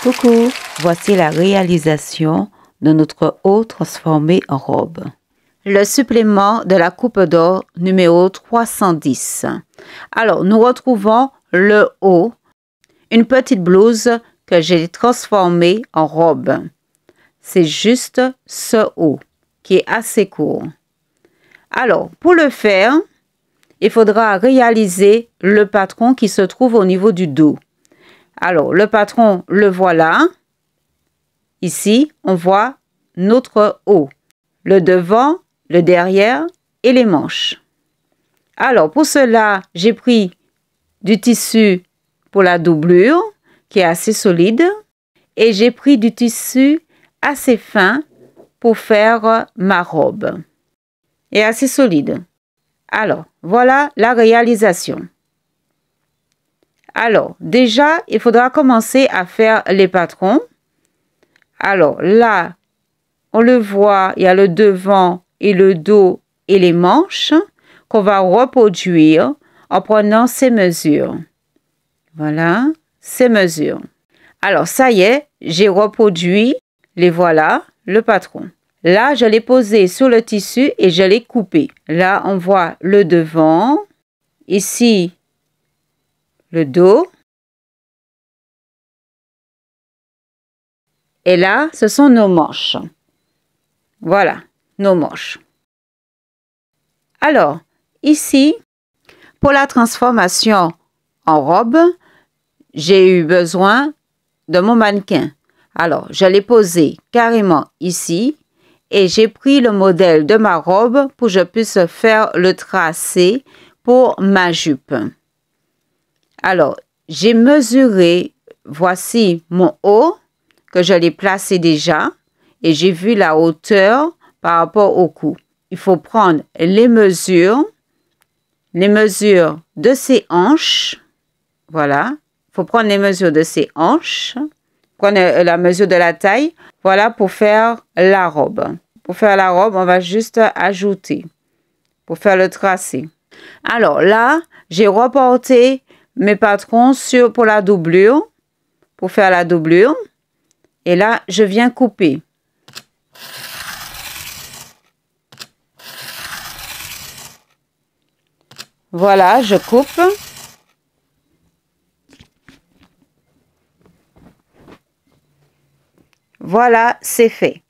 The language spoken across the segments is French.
Coucou, voici la réalisation de notre haut transformé en robe. Le supplément de la coupe d'or numéro 310. Alors, nous retrouvons le haut, une petite blouse que j'ai transformée en robe. C'est juste ce haut qui est assez court. Alors, pour le faire, il faudra réaliser le patron qui se trouve au niveau du dos. Alors, le patron, le voilà. Ici, on voit notre haut, le devant, le derrière et les manches. Alors, pour cela, j'ai pris du tissu pour la doublure, qui est assez solide, et j'ai pris du tissu assez fin pour faire ma robe, et assez solide. Alors, voilà la réalisation. Alors, déjà, il faudra commencer à faire les patrons. Alors, là, on le voit, il y a le devant et le dos et les manches qu'on va reproduire en prenant ces mesures. Voilà, ces mesures. Alors, ça y est, j'ai reproduit, les voilà, le patron. Là, je l'ai posé sur le tissu et je l'ai coupé. Là, on voit le devant. Ici, le dos. Et là, ce sont nos manches. Voilà, nos manches. Alors, ici, pour la transformation en robe, j'ai eu besoin de mon mannequin. Alors, je l'ai posé carrément ici et j'ai pris le modèle de ma robe pour que je puisse faire le tracé pour ma jupe. Alors, j'ai mesuré, voici mon haut que je l'ai placé déjà et j'ai vu la hauteur par rapport au cou. Il faut prendre les mesures de ses hanches. Voilà, il faut prendre les mesures de ses hanches, prendre la mesure de la taille. Voilà pour faire la robe. Pour faire la robe, on va juste ajouter pour faire le tracé. Alors là, j'ai reporté mes patrons pour la doublure, pour faire la doublure. Et là, je viens couper. Voilà, je coupe. Voilà, c'est fait.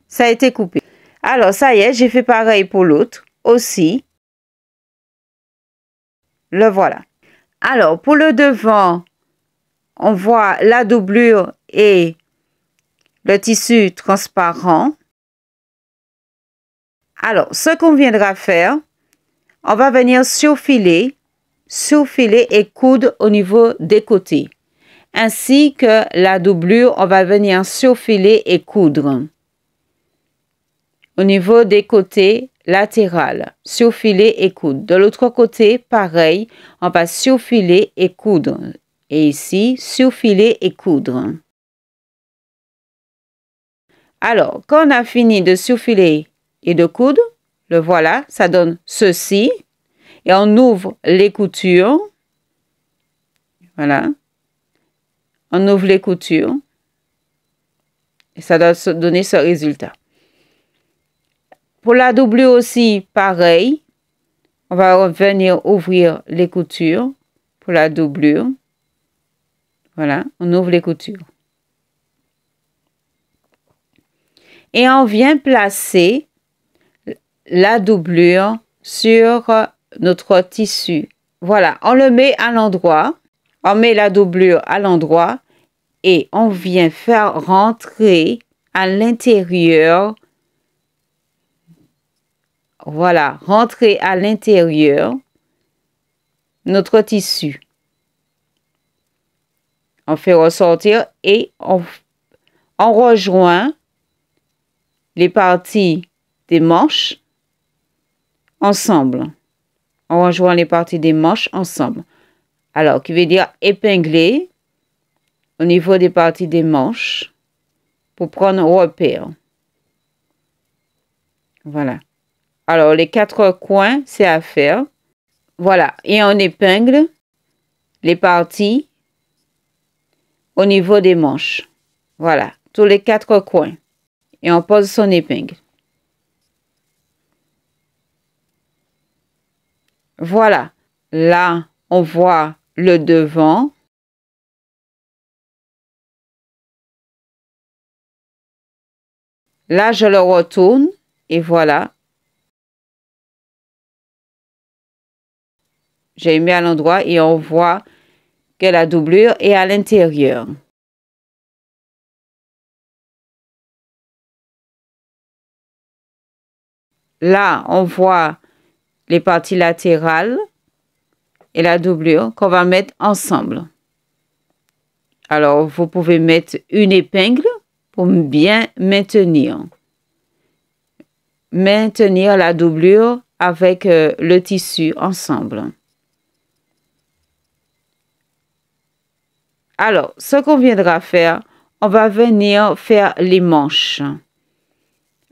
Ça a été coupé. Alors, ça y est, j'ai fait pareil pour l'autre aussi. Le voilà. Alors, pour le devant, on voit la doublure et le tissu transparent. Alors, ce qu'on viendra faire, on va venir surfiler et coudre au niveau des côtés. Ainsi que la doublure, on va venir surfiler et coudre. Au niveau des côtés latérales, surfiler et coudre. De l'autre côté, pareil, on va surfiler et coudre. Et ici, surfiler et coudre. Alors, quand on a fini de surfiler et de coudre, le voilà, ça donne ceci. Et on ouvre les coutures. Voilà. On ouvre les coutures. Et ça doit donner ce résultat. Pour la doublure aussi, pareil. On va venir ouvrir les coutures pour la doublure. Voilà, on ouvre les coutures. Et on vient placer la doublure sur notre tissu. Voilà, on le met à l'endroit. On met la doublure à l'endroit et on vient faire rentrer à l'intérieur. Voilà, rentrer à l'intérieur notre tissu. On fait ressortir et on rejoint les parties des manches ensemble. On rejoint les parties des manches ensemble. Alors, qui veut dire épingler au niveau des parties des manches pour prendre repère. Voilà. Alors, les 4 coins, c'est à faire. Voilà. Et on épingle les parties au niveau des manches. Voilà, tous les 4 coins. Et on pose son épingle. Voilà, là, on voit le devant. Là, je le retourne et voilà. J'ai mis à l'endroit et on voit que la doublure est à l'intérieur. Là, on voit les parties latérales et la doublure qu'on va mettre ensemble. Alors, vous pouvez mettre une épingle pour bien maintenir. Maintenir la doublure avec le tissu ensemble. Alors, ce qu'on viendra faire, on va venir faire les manches.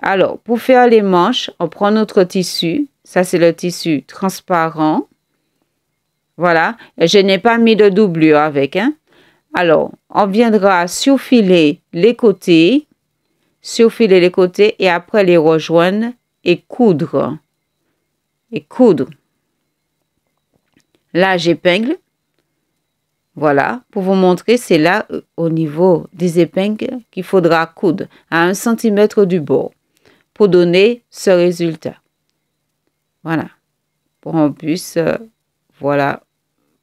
Alors, pour faire les manches, on prend notre tissu. Ça, c'est le tissu transparent. Voilà. Je n'ai pas mis de doublure avec. Hein? Alors, on viendra surfiler les côtés. Surfiler les côtés et après les rejoindre et coudre. Et coudre. Là, j'épingle. Voilà. Pour vous montrer, c'est là, au niveau des épingles, qu'il faudra coudre à 1 cm du bord pour donner ce résultat. Voilà. Pour qu'on puisse, voilà,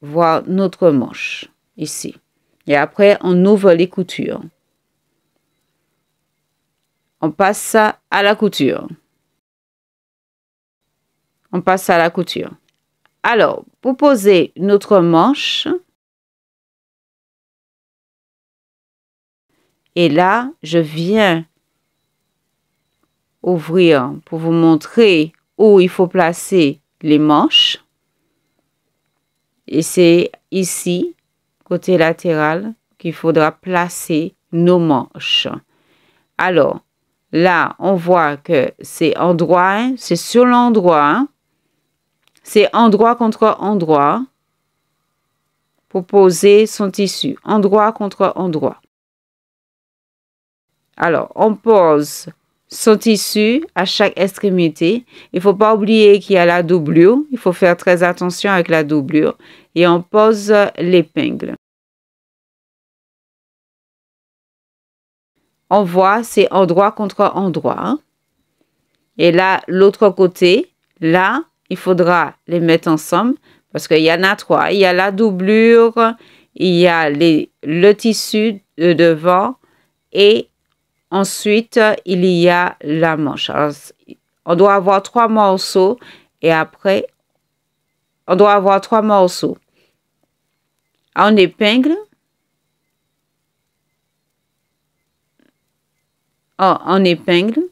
voir notre manche ici. Et après, on ouvre les coutures. On passe à la couture. On passe à la couture. Alors, pour poser notre manche, et là, je viens ouvrir pour vous montrer où il faut placer les manches. Et c'est ici, côté latéral, qu'il faudra placer nos manches. Alors, là, on voit que c'est endroit, hein, c'est sur l'endroit. Hein, c'est endroit contre endroit pour poser son tissu. Endroit contre endroit. Alors, on pose son tissu à chaque extrémité. Il ne faut pas oublier qu'il y a la doublure. Il faut faire très attention avec la doublure. Et on pose l'épingle. On voit, c'est endroit contre endroit. Hein? Et là, l'autre côté, là, il faudra les mettre ensemble parce qu'il y en a 3. Il y a la doublure, il y a le tissu de devant et ensuite, il y a la manche. Alors, on doit avoir 3 morceaux et après, on doit avoir 3 morceaux. On épingle. On épingle.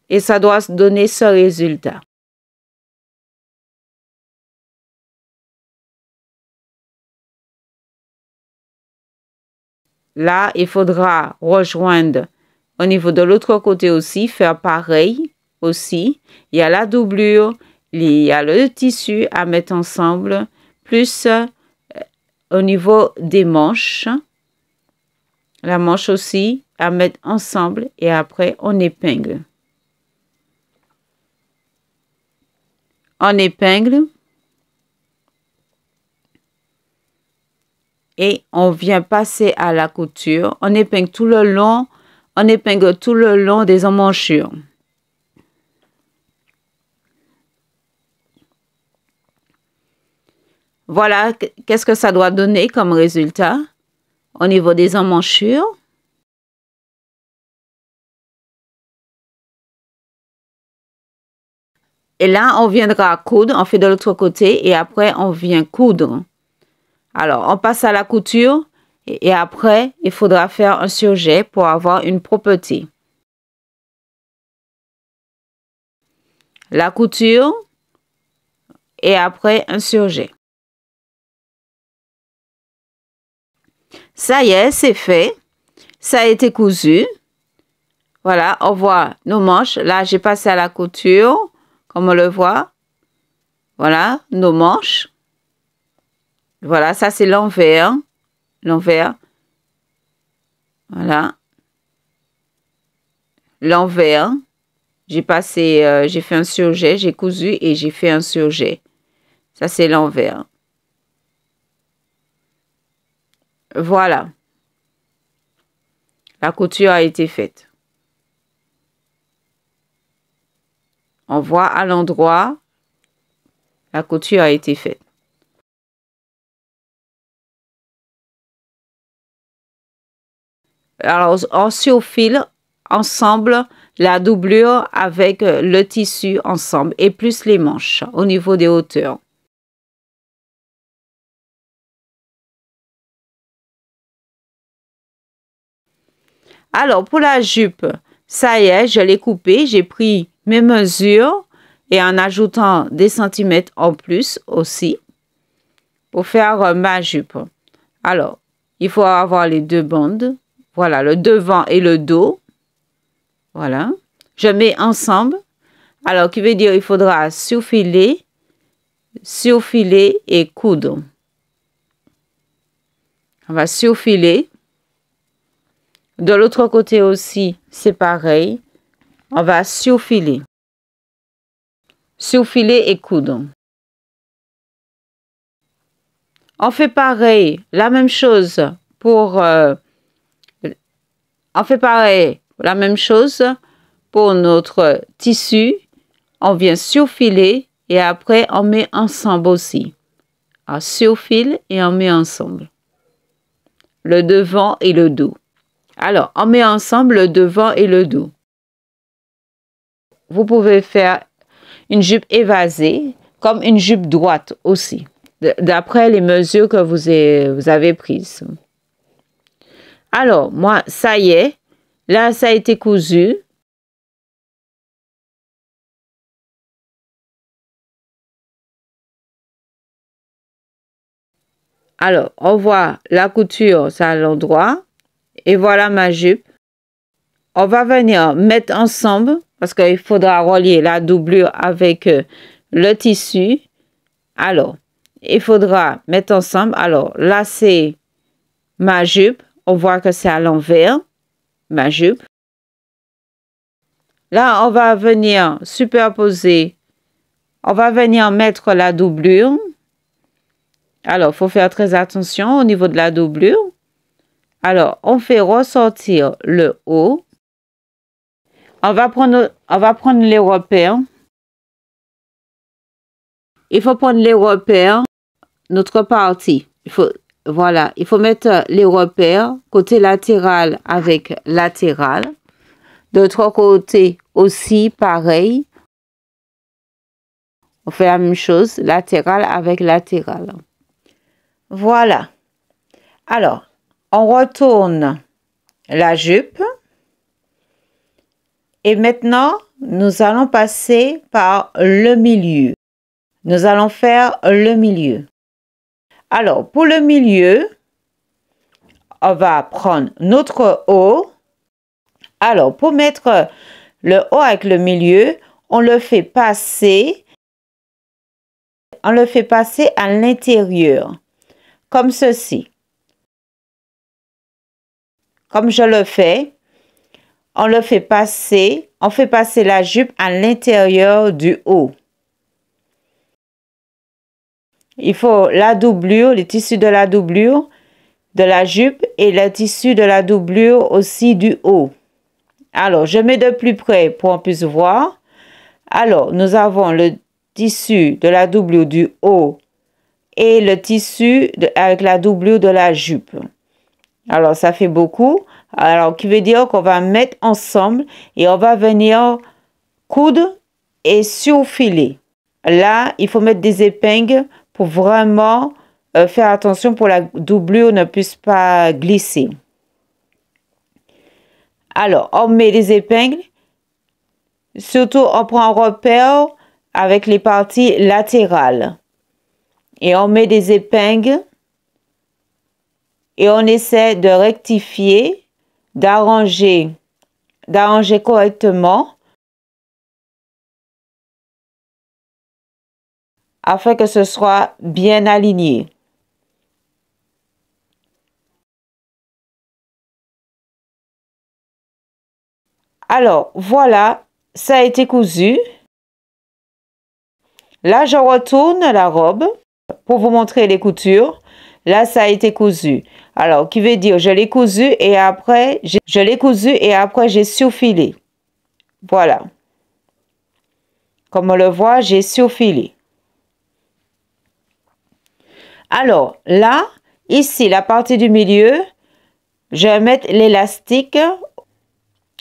Et ça doit donner ce résultat. Là, il faudra rejoindre au niveau de l'autre côté aussi, faire pareil aussi. Il y a la doublure, il y a le tissu à mettre ensemble, plus au niveau des manches. La manche aussi à mettre ensemble et après on épingle. On épingle. Et on vient passer à la couture. On épingle tout le long. On épingle tout le long des emmanchures. Voilà, qu'est-ce que ça doit donner comme résultat au niveau des emmanchures. Et là, on viendra coudre. On fait de l'autre côté et après, on vient coudre. Alors, on passe à la couture et après, il faudra faire un surjet pour avoir une propreté. La couture et après un surjet. Ça y est, c'est fait. Ça a été cousu. Voilà, on voit nos manches. Là, j'ai passé à la couture, comme on le voit. Voilà, nos manches. Voilà, ça c'est l'envers. L'envers. Voilà. L'envers. J'ai passé, j'ai fait un surjet, j'ai cousu et j'ai fait un surjet. Ça, c'est l'envers. Voilà. La couture a été faite. On voit à l'endroit, la couture a été faite. Alors, on surfile ensemble la doublure avec le tissu ensemble et plus les manches au niveau des hauteurs. Alors, pour la jupe, ça y est, je l'ai coupée. J'ai pris mes mesures et en ajoutant des centimètres en plus aussi pour faire ma jupe. Alors, il faut avoir les deux bandes. Voilà, le devant et le dos. Voilà. Je mets ensemble. Alors, qui veut dire il faudra surfiler et coudre. On va surfiler. De l'autre côté aussi, c'est pareil. On va surfiler. Surfiler et coudre. On fait pareil, la même chose pour... on fait pareil, la même chose pour notre tissu. On vient surfiler et après on met ensemble aussi. On surfile et on met ensemble. Le devant et le dos. Alors, on met ensemble le devant et le dos. Vous pouvez faire une jupe évasée comme une jupe droite aussi, d'après les mesures que vous avez prises. Alors, moi, ça y est, là, ça a été cousu. Alors, on voit la couture, c'est à l'endroit. Et voilà ma jupe. On va venir mettre ensemble, parce qu'il faudra relier la doublure avec le tissu. Alors, il faudra mettre ensemble. Alors, là, c'est ma jupe. On voit que c'est à l'envers, ma jupe. Là, on va venir superposer. On va venir mettre la doublure. Alors, il faut faire très attention au niveau de la doublure. Alors, on fait ressortir le haut. On va prendre les repères. Il faut prendre les repères, notre partie. Voilà, il faut mettre les repères côté latéral avec latéral. De l'autre côté aussi, pareil. On fait la même chose, latéral avec latéral. Voilà. Alors, on retourne la jupe. Et maintenant, nous allons passer par le milieu. Nous allons faire le milieu. Alors, pour le milieu, on va prendre notre haut. Alors, pour mettre le haut avec le milieu, on le fait passer. On le fait passer à l'intérieur, comme ceci. Comme je le fais, on le fait passer. On fait passer la jupe à l'intérieur du haut. Il faut la doublure, le tissu de la doublure de la jupe et le tissu de la doublure aussi du haut. Alors, je mets de plus près pour qu'on puisse voir. Alors, nous avons le tissu de la doublure du haut et le tissu avec la doublure de la jupe. Alors, ça fait beaucoup. Alors, qui veut dire qu'on va mettre ensemble et on va venir coudre et surfiler. Là, il faut mettre des épingles pour vraiment faire attention pour la doublure ne puisse pas glisser. Alors, on met des épingles. Surtout, on prend un repère avec les parties latérales. Et on met des épingles. Et on essaie de rectifier, d'arranger correctement afin que ce soit bien aligné. Alors, voilà, ça a été cousu. Là, je retourne la robe pour vous montrer les coutures. Là, ça a été cousu. Alors, qui veut dire, je l'ai cousu et après, j'ai surfilé. Voilà. Comme on le voit, j'ai surfilé. Alors, là, ici, la partie du milieu, je vais mettre l'élastique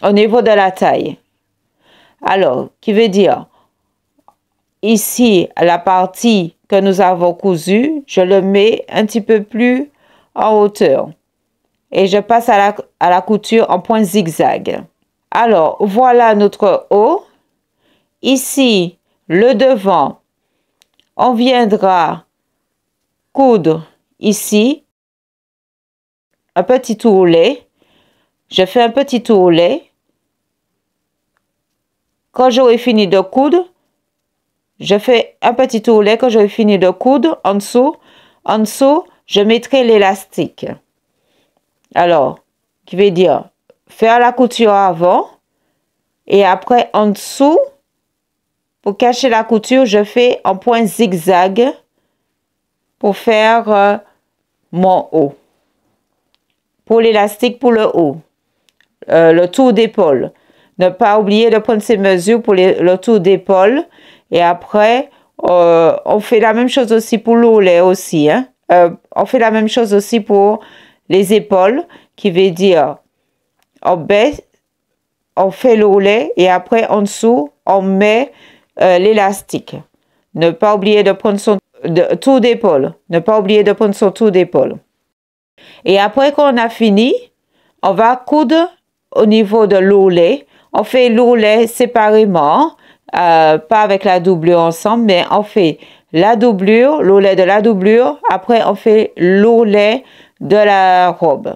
au niveau de la taille. Alors, qui veut dire, ici, la partie que nous avons cousue, je le mets un petit peu plus en hauteur. Et je passe à la couture en point zigzag. Alors, voilà notre haut. Ici, le devant, on viendra coudre ici un petit tourlet. Je fais un petit tourlet. Quand j'aurai fini de coudre, je fais un petit tourlet. Quand j'aurai fini de coudre, en dessous, je mettrai l'élastique. Alors, qui veut dire faire la couture avant et après en dessous, pour cacher la couture, je fais en point zigzag pour faire mon haut. Pour l'élastique, pour le haut. Le tour d'épaule. Ne pas oublier de prendre ces mesures pour le tour d'épaule. Et après, on fait la même chose aussi pour l'ourlet aussi. Hein? On fait la même chose aussi pour les épaules, qui veut dire on baisse, on fait l'ourlet et après en dessous, on met l'élastique. Ne pas oublier de prendre son tour d'épaule. Ne pas oublier de prendre son tour d'épaule. Et après qu'on a fini, on va coudre au niveau de l'ourlet. On fait l'ourlet séparément, pas avec la doublure ensemble, mais on fait la doublure, l'ourlet de la doublure. Après, on fait l'ourlet de la robe.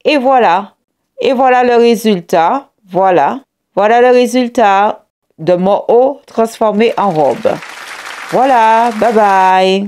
Et voilà. Et voilà le résultat. Voilà. Voilà le résultat de mon haut transformé en robe. Voilà. Bye bye.